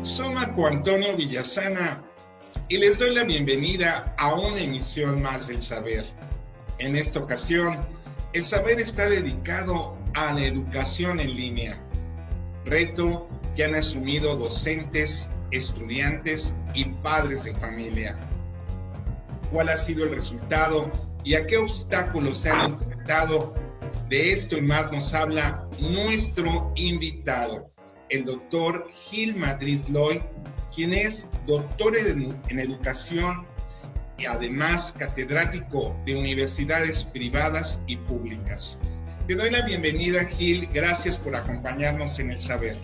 Soy Marco Antonio Villasana y les doy la bienvenida a una emisión más del Saber. En esta ocasión, el Saber está dedicado a la educación en línea, reto que han asumido docentes, estudiantes y padres de familia. ¿Cuál ha sido el resultado y a qué obstáculos se han enfrentado? De esto y más nos habla nuestro invitado, el doctor Gil Madrid Loy, quien es doctor en educación y además catedrático de universidades privadas y públicas. Te doy la bienvenida, Gil. Gracias por acompañarnos en El Saber.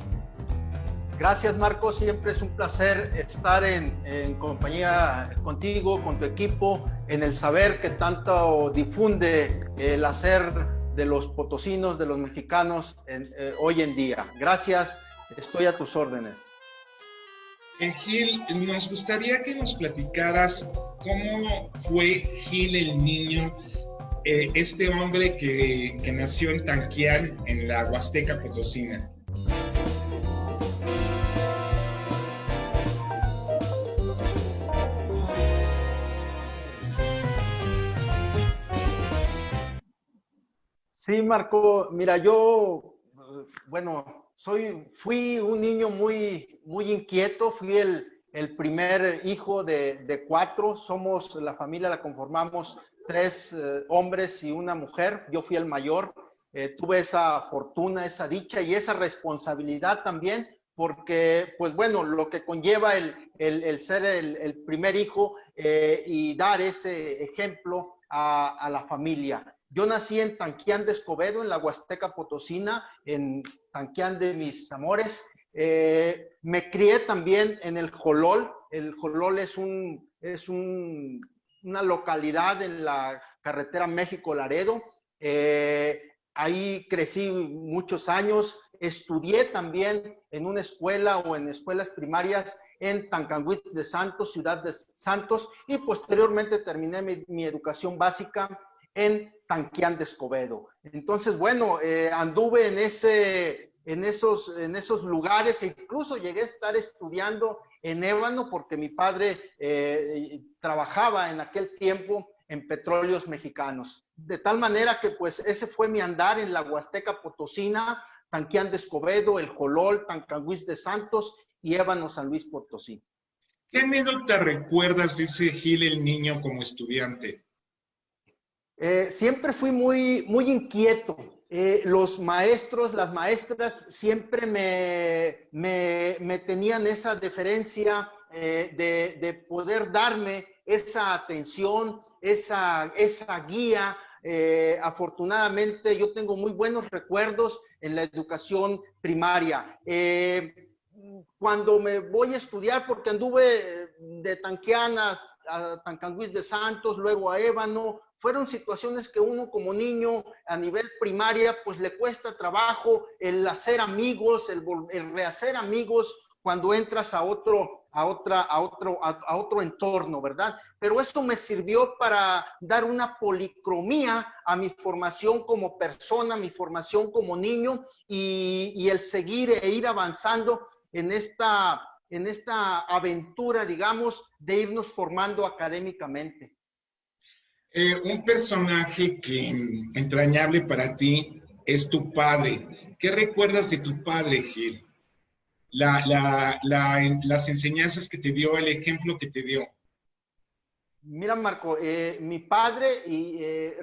Gracias, Marco. Siempre es un placer estar en compañía contigo, con tu equipo, en El Saber que tanto difunde el hacer de los potosinos, de los mexicanos hoy en día. Gracias, estoy a tus órdenes. Gil, nos gustaría que nos platicaras cómo fue Gil el niño, este hombre que nació en Tanquián, en la Huasteca Potosina. Sí, Marco, mira, yo, fui un niño muy inquieto, fui el primer hijo de cuatro, la familia la conformamos tres hombres y una mujer, yo fui el mayor, tuve esa fortuna, esa dicha y esa responsabilidad también, porque, pues bueno, lo que conlleva el ser el primer hijo y dar ese ejemplo a la familia. Yo nací en Tanquián de Escobedo, en la Huasteca Potosina, en Tanquián de mis amores. Me crié también en el Jolol. El Jolol es una localidad en la carretera México-Laredo. Ahí crecí muchos años. Estudié también en una escuela o en escuelas primarias en Tancanguit de Santos, ciudad de Santos, y posteriormente terminé mi educación básica en Tanquián de Escobedo. Entonces, bueno, anduve en esos lugares e incluso llegué a estar estudiando en Ébano porque mi padre trabajaba en aquel tiempo en Petróleos Mexicanos. De tal manera que pues ese fue mi andar en la Huasteca Potosina, Tanquián de Escobedo, El Jolol, Tancanguis de Santos y Ébano, San Luis Potosí. ¿Qué anécdota recuerdas de ese Gil el niño como estudiante? Siempre fui muy inquieto. Los maestros, las maestras siempre me tenían esa deferencia de poder darme esa atención, esa guía. Afortunadamente yo tengo muy buenos recuerdos en la educación primaria. Cuando me voy a estudiar, porque anduve de Tanquián a Tancanguis de Santos, luego a Ébano, fueron situaciones que uno como niño a nivel primaria pues le cuesta trabajo el hacer amigos, el rehacer amigos cuando entras a otro entorno, ¿verdad? Pero eso me sirvió para dar una policromía a mi formación como persona, mi formación como niño y el seguir e ir avanzando en esta aventura, digamos, de irnos formando académicamente. Un personaje que entrañable para ti es tu padre. ¿Qué recuerdas de tu padre, Gil? Las enseñanzas que te dio, el ejemplo que te dio. Mira, Marco, mi padre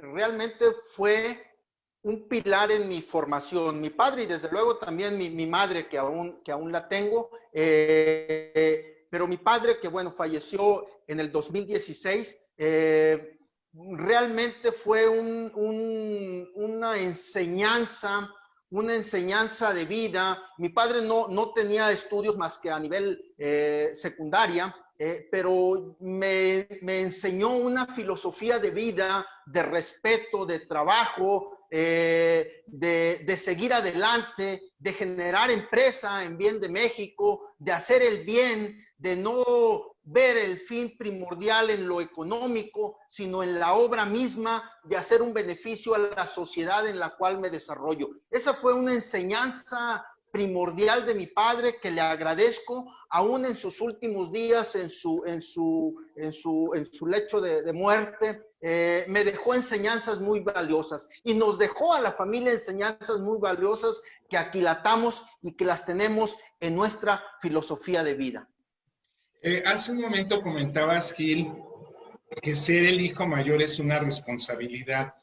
realmente fue un pilar en mi formación. Mi padre y desde luego también mi madre, que aún la tengo, pero mi padre, que bueno, falleció en el 2016, realmente fue una enseñanza de vida. Mi padre no tenía estudios más que a nivel secundaria, pero me enseñó una filosofía de vida, de respeto, de trabajo, de seguir adelante, de generar empresa en bien de México, de hacer el bien, de no ver el fin primordial en lo económico, sino en la obra misma de hacer un beneficio a la sociedad en la cual me desarrollo. Esa fue una enseñanza primordial de mi padre, que le agradezco, aún en sus últimos días, en su lecho de muerte. Me dejó enseñanzas muy valiosas y nos dejó a la familia enseñanzas muy valiosas que aquilatamos y que las tenemos en nuestra filosofía de vida. Hace un momento comentabas, Gil, que ser el hijo mayor es una responsabilidad.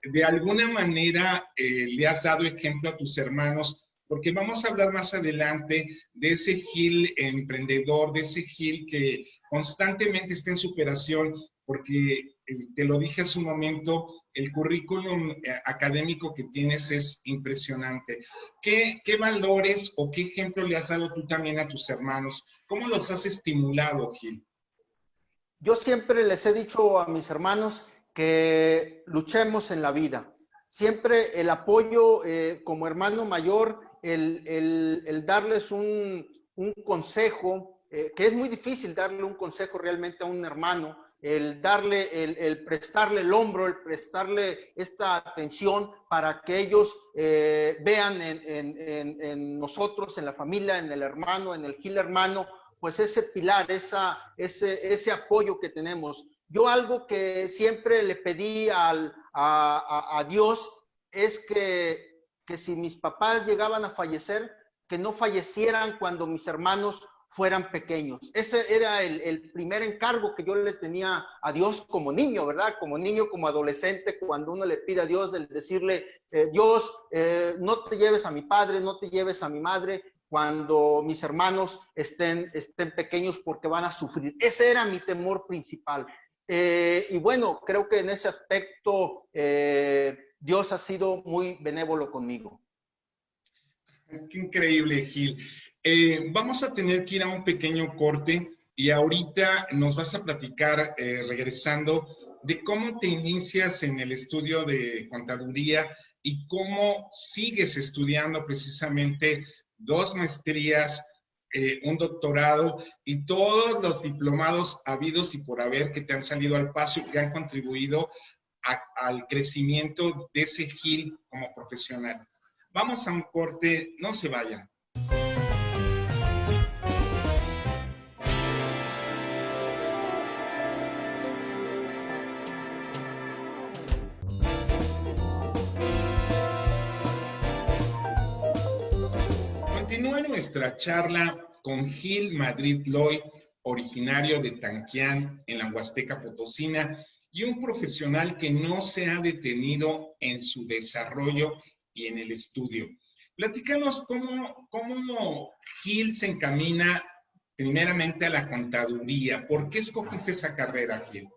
De alguna manera le has dado ejemplo a tus hermanos, porque vamos a hablar más adelante de ese Gil emprendedor, de ese Gil que constantemente está en superación, porque te lo dije hace un momento, el currículum académico que tienes es impresionante. ¿Qué valores o qué ejemplo le has dado tú también a tus hermanos? ¿Cómo los has estimulado, Gil? Yo siempre les he dicho a mis hermanos que luchemos en la vida. Siempre el apoyo como hermano mayor, el darles un consejo, que es muy difícil darle un consejo realmente a un hermano, el prestarle el hombro, el prestarle esta atención para que ellos vean en nosotros, en la familia, en el hermano, en el Gil hermano, pues ese pilar, ese apoyo que tenemos. Yo algo que siempre le pedí a Dios es que si mis papás llegaban a fallecer, que no fallecieran cuando mis hermanos fueran pequeños. Ese era el primer encargo que yo le tenía a Dios como niño, ¿verdad? Como niño, como adolescente, cuando uno le pide a Dios, el decirle, Dios, no te lleves a mi padre, no te lleves a mi madre, cuando mis hermanos estén pequeños, porque van a sufrir. Ese era mi temor principal. Y bueno, creo que en ese aspecto Dios ha sido muy benévolo conmigo. Qué increíble, Gil. Vamos a tener que ir a un pequeño corte y ahorita nos vas a platicar, regresando, de cómo te inicias en el estudio de contaduría y cómo sigues estudiando precisamente 2 maestrías, un doctorado y todos los diplomados habidos y por haber que te han salido al paso y que han contribuido al crecimiento de ese Gil como profesional. Vamos a un corte, no se vayan. Continúa nuestra charla con Gil Madrid Loy, originario de Tanquián, en la Huasteca Potosina, y un profesional que no se ha detenido en su desarrollo y en el estudio. Platícanos cómo Gil se encamina primeramente a la contaduría. ¿Por qué escogiste esa carrera, Gil?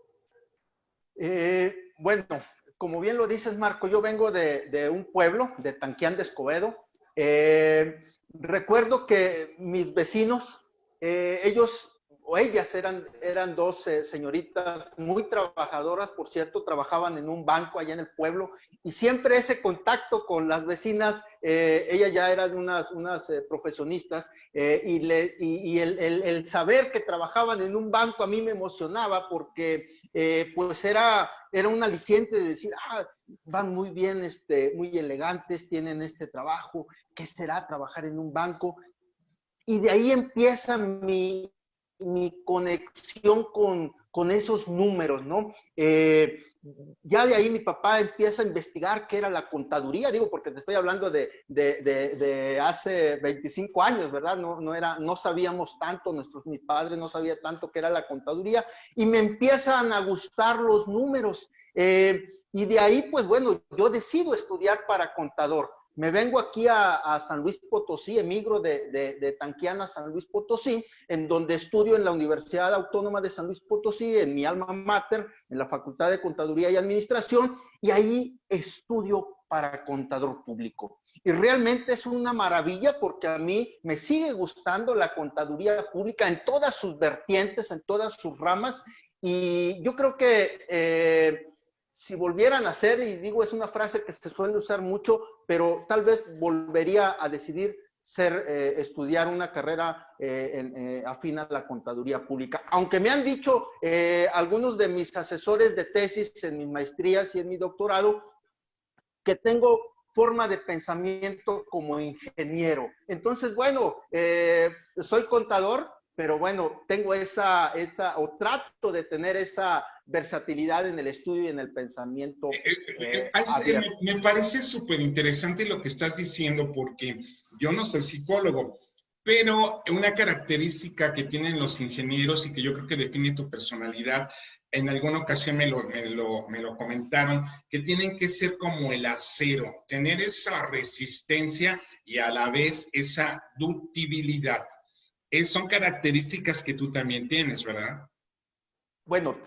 Bueno, como bien lo dices, Marco, yo vengo de un pueblo, de Tanquián de Escobedo. Recuerdo que mis vecinos, ellos o ellas eran 2 señoritas muy trabajadoras, por cierto, trabajaban en un banco allá en el pueblo, y siempre ese contacto con las vecinas, ellas ya eran unas profesionistas, y el saber que trabajaban en un banco a mí me emocionaba, porque pues era un aliciente de decir, van muy bien, muy elegantes, tienen este trabajo, ¿qué será trabajar en un banco? Y de ahí empieza mi conexión con esos números, ¿no? Ya de ahí mi papá empieza a investigar qué era la contaduría, digo, porque te estoy hablando de hace 25 años, ¿verdad? No sabíamos tanto, mis padres no sabían tanto qué era la contaduría, y me empiezan a gustar los números. Y de ahí, pues bueno, yo decido estudiar para contador. Me vengo aquí a San Luis Potosí, emigro de Tanquián a San Luis Potosí, en donde estudio en la Universidad Autónoma de San Luis Potosí, en mi alma mater, en la Facultad de Contaduría y Administración, y ahí estudio para contador público. Y realmente es una maravilla, porque a mí me sigue gustando la contaduría pública en todas sus vertientes, en todas sus ramas, y yo creo que si volvieran a hacer, y digo, es una frase que se suele usar mucho, pero tal vez volvería a decidir estudiar una carrera afín a la contaduría pública. Aunque me han dicho algunos de mis asesores de tesis en mis maestrías y en mi doctorado que tengo forma de pensamiento como ingeniero. Entonces, bueno, soy contador, pero bueno, tengo o trato de tener esa versatilidad en el estudio y en el pensamiento abierto. Me parece súper interesante lo que estás diciendo, porque yo no soy psicólogo, pero una característica que tienen los ingenieros y que yo creo que define tu personalidad, en alguna ocasión me lo comentaron, que tienen que ser como el acero, tener esa resistencia y a la vez esa ductibilidad. Son características que tú también tienes, ¿verdad? Bueno,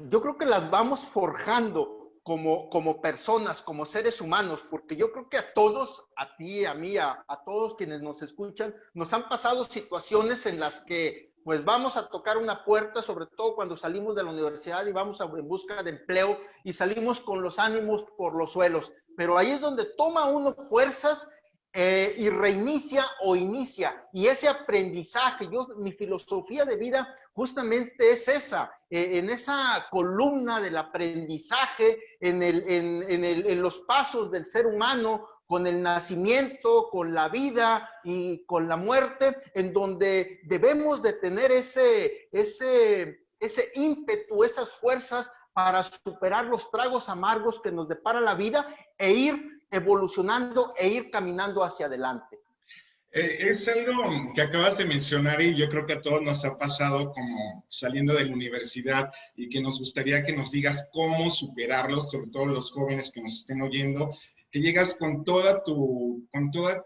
yo creo que las vamos forjando como personas, como seres humanos, porque yo creo que a todos, a ti, a mí, a todos quienes nos escuchan, nos han pasado situaciones en las que pues vamos a tocar una puerta, sobre todo cuando salimos de la universidad y vamos en busca de empleo y salimos con los ánimos por los suelos, pero ahí es donde toma uno fuerzas y reinicia o inicia, y ese aprendizaje, mi filosofía de vida justamente es esa, en esa columna del aprendizaje, en los pasos del ser humano, con el nacimiento, con la vida y con la muerte, en donde debemos de tener ese ímpetu, esas fuerzas para superar los tragos amargos que nos depara la vida e ir evolucionando e ir caminando hacia adelante. Es algo que acabas de mencionar y yo creo que a todos nos ha pasado como saliendo de la universidad y que nos gustaría que nos digas cómo superarlo, sobre todo los jóvenes que nos estén oyendo, que llegas con todo tu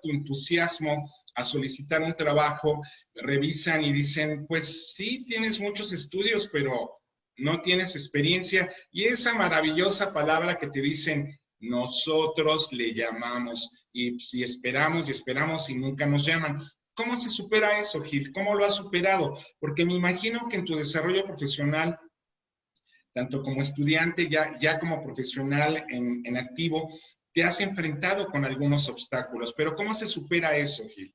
entusiasmo a solicitar un trabajo, revisan y dicen, pues sí, tienes muchos estudios, pero no tienes experiencia, y esa maravillosa palabra que te dicen, nosotros le llamamos, y si esperamos y esperamos y nunca nos llaman. ¿Cómo se supera eso, Gil? ¿Cómo lo has superado? Porque me imagino que en tu desarrollo profesional, tanto como estudiante, ya como profesional en activo, te has enfrentado con algunos obstáculos, pero ¿cómo se supera eso, Gil?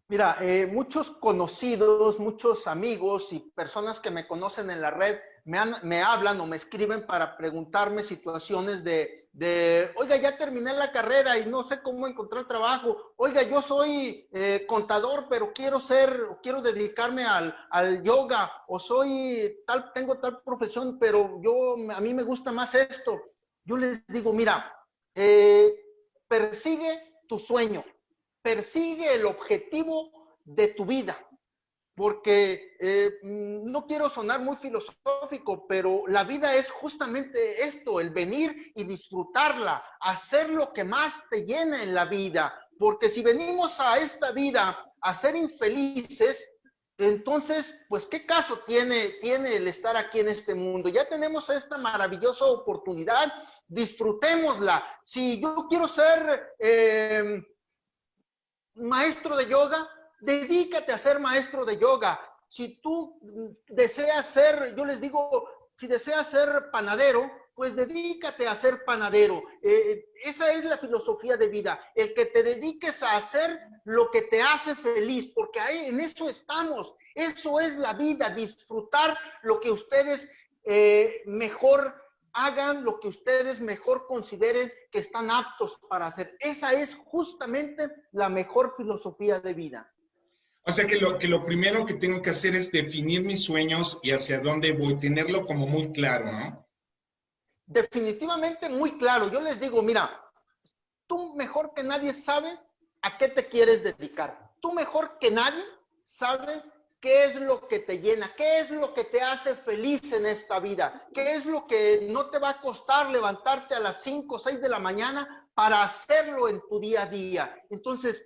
Mira, muchos conocidos, muchos amigos y personas que me conocen en la red me hablan o me escriben para preguntarme situaciones oiga, ya terminé la carrera y no sé cómo encontrar trabajo. Oiga, yo soy contador, pero quiero dedicarme al yoga, o tengo tal profesión, pero a mí me gusta más esto. Yo les digo, mira, persigue tu sueño. Persigue el objetivo de tu vida, porque no quiero sonar muy filosófico, pero la vida es justamente esto, el venir y disfrutarla, hacer lo que más te llena en la vida, porque si venimos a esta vida a ser infelices, entonces, pues, ¿qué caso tiene el estar aquí en este mundo? Ya tenemos esta maravillosa oportunidad, disfrutémosla. Si yo quiero ser maestro de yoga, dedícate a ser maestro de yoga. Si tú deseas ser, yo les digo, si deseas ser panadero, pues dedícate a ser panadero. Esa es la filosofía de vida, el que te dediques a hacer lo que te hace feliz, porque ahí, en eso estamos. Eso es la vida, disfrutar lo que ustedes mejor hagan, lo que ustedes mejor consideren que están aptos para hacer. Esa es justamente la mejor filosofía de vida. O sea que lo primero que tengo que hacer es definir mis sueños y hacia dónde voy, tenerlo como muy claro, ¿no? Definitivamente muy claro. Yo les digo, mira, tú mejor que nadie sabes a qué te quieres dedicar. Tú mejor que nadie sabes qué es lo que te llena, qué es lo que te hace feliz en esta vida, qué es lo que no te va a costar levantarte a las 5 o 6 de la mañana para hacerlo en tu día a día. Entonces,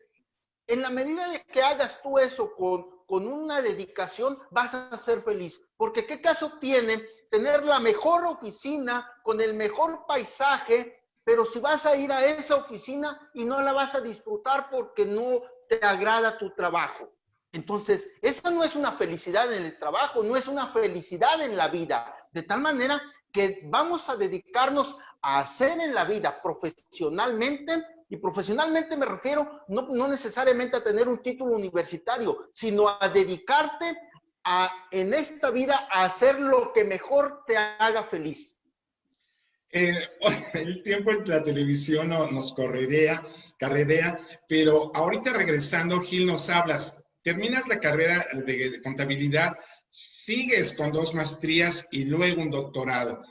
en la medida de que hagas tú eso con una dedicación, vas a ser feliz. Porque ¿qué caso tiene tener la mejor oficina con el mejor paisaje, pero si vas a ir a esa oficina y no la vas a disfrutar porque no te agrada tu trabajo? Entonces, esa no es una felicidad en el trabajo, no es una felicidad en la vida. De tal manera que vamos a dedicarnos a hacer en la vida profesionalmente Y profesionalmente me refiero no necesariamente a tener un título universitario, sino a dedicarte en esta vida a hacer lo que mejor te haga feliz. El tiempo en la televisión nos carrerea, pero ahorita regresando, Gil, nos hablas, terminas la carrera de contabilidad, sigues con 2 maestrías y luego un doctorado.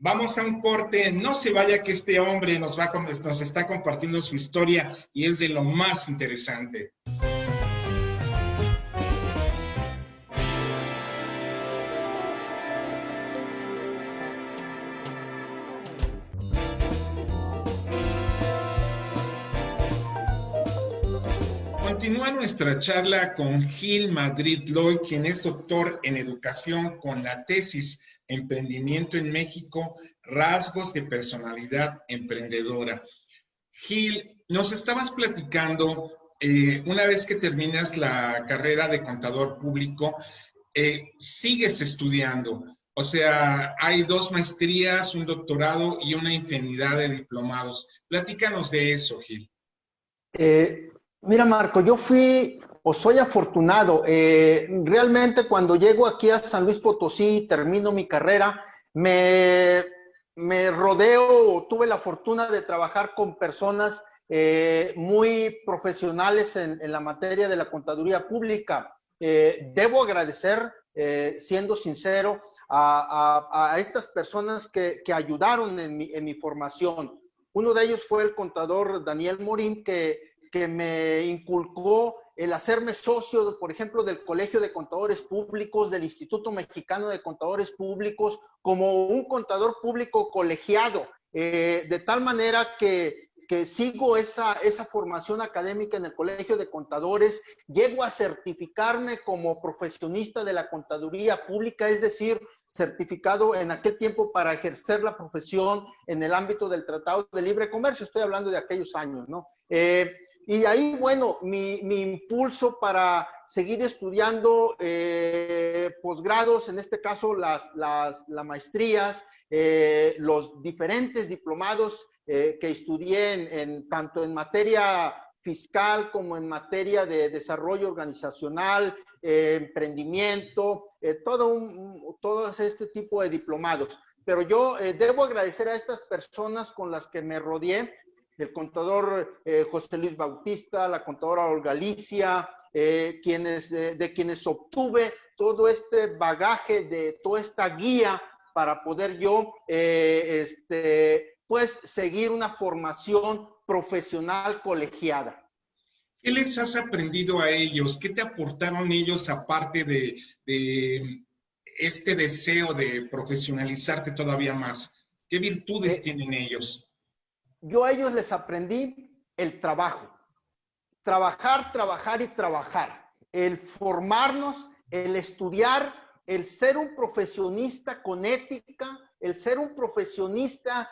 Vamos a un corte, no se vaya que este hombre nos está compartiendo su historia y es de lo más interesante. Continúa nuestra charla con Gil Madrid Loy, quien es doctor en educación con la tesis Emprendimiento en México, rasgos de personalidad emprendedora. Gil, nos estabas platicando, una vez que terminas la carrera de contador público, sigues estudiando. O sea, hay 2 maestrías, un doctorado y una infinidad de diplomados. Platícanos de eso, Gil. Mira, Marco, yo soy afortunado. Realmente cuando llego aquí a San Luis Potosí, termino mi carrera, me rodeo, tuve la fortuna de trabajar con personas muy profesionales en la materia de la contaduría pública. Debo agradecer, siendo sincero, a estas personas que ayudaron en mi formación. Uno de ellos fue el contador Daniel Morín, que me inculcó el hacerme socio, por ejemplo, del Colegio de Contadores Públicos, del Instituto Mexicano de Contadores Públicos, como un contador público colegiado, de tal manera que sigo esa formación académica en el Colegio de Contadores, llego a certificarme como profesionista de la contaduría pública, es decir, certificado en aquel tiempo para ejercer la profesión en el ámbito del Tratado de Libre Comercio, estoy hablando de aquellos años, ¿no? Y ahí, bueno, mi impulso para seguir estudiando posgrados, en este caso las maestrías, los diferentes diplomados que estudié tanto en materia fiscal como en materia de desarrollo organizacional, emprendimiento, todo este tipo de diplomados. Pero yo debo agradecer a estas personas con las que me rodeé, el contador José Luis Bautista, la contadora Olga Alicia, de quienes obtuve todo este bagaje, toda esta guía para poder yo pues seguir una formación profesional colegiada. ¿Qué les has aprendido a ellos? ¿Qué te aportaron ellos aparte de este deseo de profesionalizarte todavía más? ¿Qué virtudes tienen ellos? Yo a ellos les aprendí el trabajo. Trabajar, trabajar y trabajar. El formarnos, el estudiar, el ser un profesionista con ética, el ser un profesionista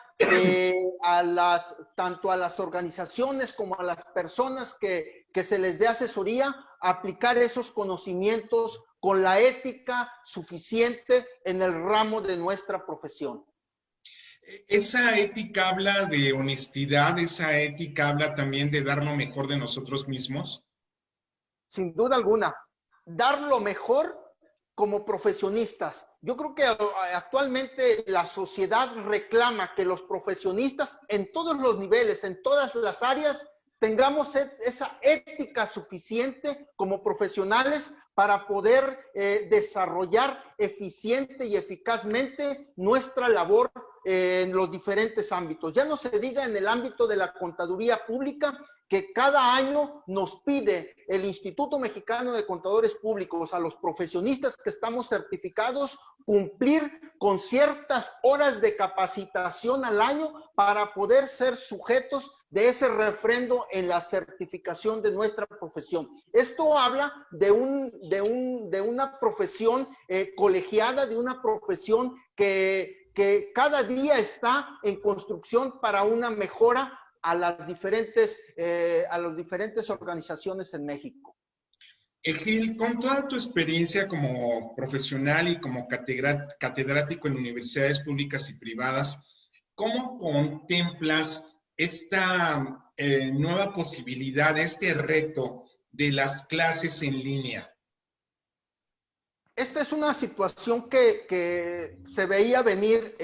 tanto a las organizaciones como a las personas que se les dé asesoría, aplicar esos conocimientos con la ética suficiente en el ramo de nuestra profesión. Esa ética habla de honestidad, esa ética habla también de dar lo mejor de nosotros mismos. Sin duda alguna, dar lo mejor como profesionistas. Yo creo que actualmente la sociedad reclama que los profesionistas en todos los niveles, en todas las áreas, tengamos esa ética suficiente como profesionales para poder desarrollar eficiente y eficazmente nuestra labor en los diferentes ámbitos. Ya no se diga en el ámbito de la contaduría pública, que cada año nos pide el Instituto Mexicano de Contadores Públicos a los profesionistas que estamos certificados cumplir con ciertas horas de capacitación al año para poder ser sujetos de ese refrendo en la certificación de nuestra profesión. Esto habla de una profesión colegiada, de una profesión que cada día está en construcción para una mejora a las diferentes organizaciones en México. Gil, con toda tu experiencia como profesional y como catedrático en universidades públicas y privadas, ¿cómo contemplas esta nueva posibilidad, este reto de las clases en línea? Esta es una situación que se veía venir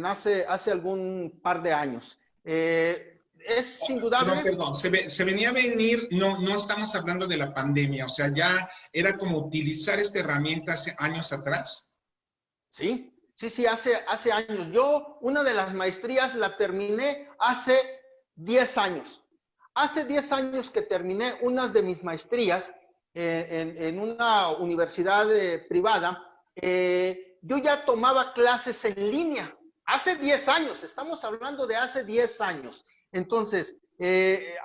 hace algún par de años. Es indudable. Perdón, se venía a venir, no estamos hablando de la pandemia, o sea, ya era como utilizar esta herramienta hace años atrás. Sí, hace años. Yo una de las maestrías la terminé hace 10 años. Hace 10 años que terminé una de mis maestrías en una universidad privada. Yo ya tomaba clases en línea. Hace 10 años, estamos hablando de hace 10 años. Entonces,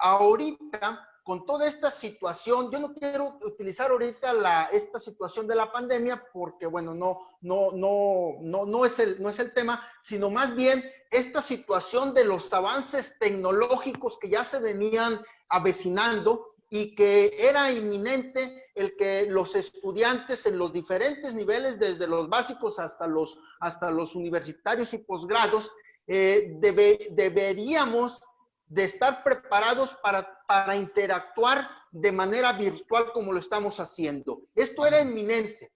ahorita, con toda esta situación, yo no quiero utilizar ahorita esta situación de la pandemia porque, bueno, no es el tema, sino más bien esta situación de los avances tecnológicos que ya se venían avecinando y que era inminente el que los estudiantes en los diferentes niveles, desde los básicos hasta los universitarios y posgrados, deberíamos de estar preparados para interactuar de manera virtual como lo estamos haciendo. Esto era inminente.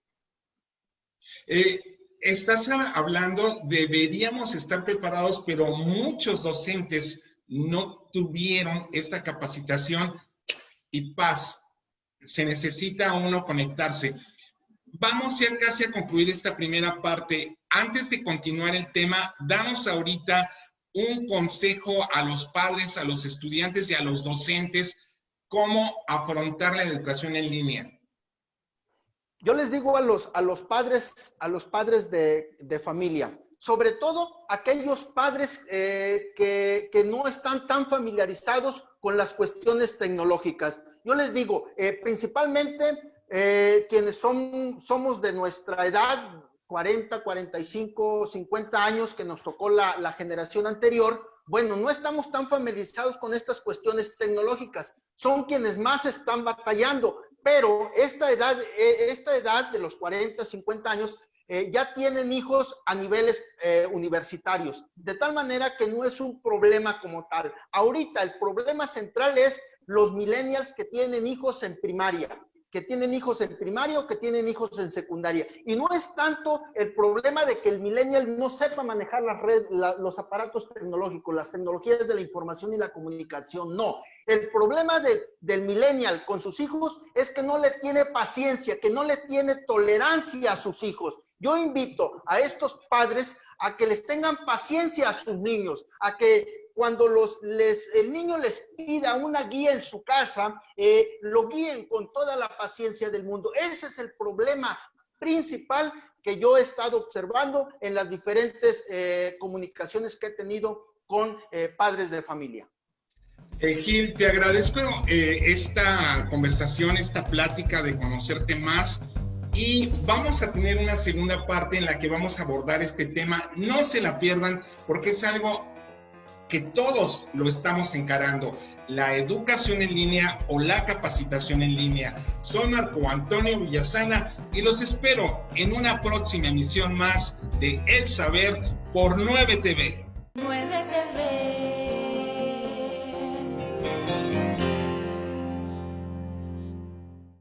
Estás hablando, deberíamos estar preparados, pero muchos docentes no tuvieron esta capacitación y paz. Se necesita uno conectarse. Vamos ya casi a concluir esta primera parte. Antes de continuar el tema, danos ahorita un consejo a los padres, a los estudiantes y a los docentes, cómo afrontar la educación en línea. Yo les digo a los padres de familia, sobre todo aquellos padres que no están tan familiarizados con las cuestiones tecnológicas. Yo les digo, principalmente quienes somos de nuestra edad, 40, 45, 50 años, que nos tocó la generación anterior, bueno, no estamos tan familiarizados con estas cuestiones tecnológicas. Son quienes más están batallando, pero esta edad de los 40, 50 años, ya tienen hijos a niveles universitarios, de tal manera que no es un problema como tal. Ahorita el problema central es los millennials que tienen hijos en primaria, que tienen hijos en primaria o que tienen hijos en secundaria. Y no es tanto el problema de que el millennial no sepa manejar los aparatos tecnológicos, las tecnologías de la información y la comunicación, no. El problema del millennial con sus hijos es que no le tiene paciencia, que no le tiene tolerancia a sus hijos. Yo invito a estos padres a que les tengan paciencia a sus niños, a que cuando el niño les pida una guía en su casa, lo guíen con toda la paciencia del mundo. Ese es el problema principal que yo he estado observando en las diferentes comunicaciones que he tenido con padres de familia. Gil, te agradezco esta conversación, esta plática de conocerte más. Y vamos a tener una segunda parte en la que vamos a abordar este tema. No se la pierdan porque es algo que todos lo estamos encarando, la educación en línea o la capacitación en línea. Soy Marco Antonio Villasana y los espero en una próxima emisión más de El Saber por 9TV. 9TV.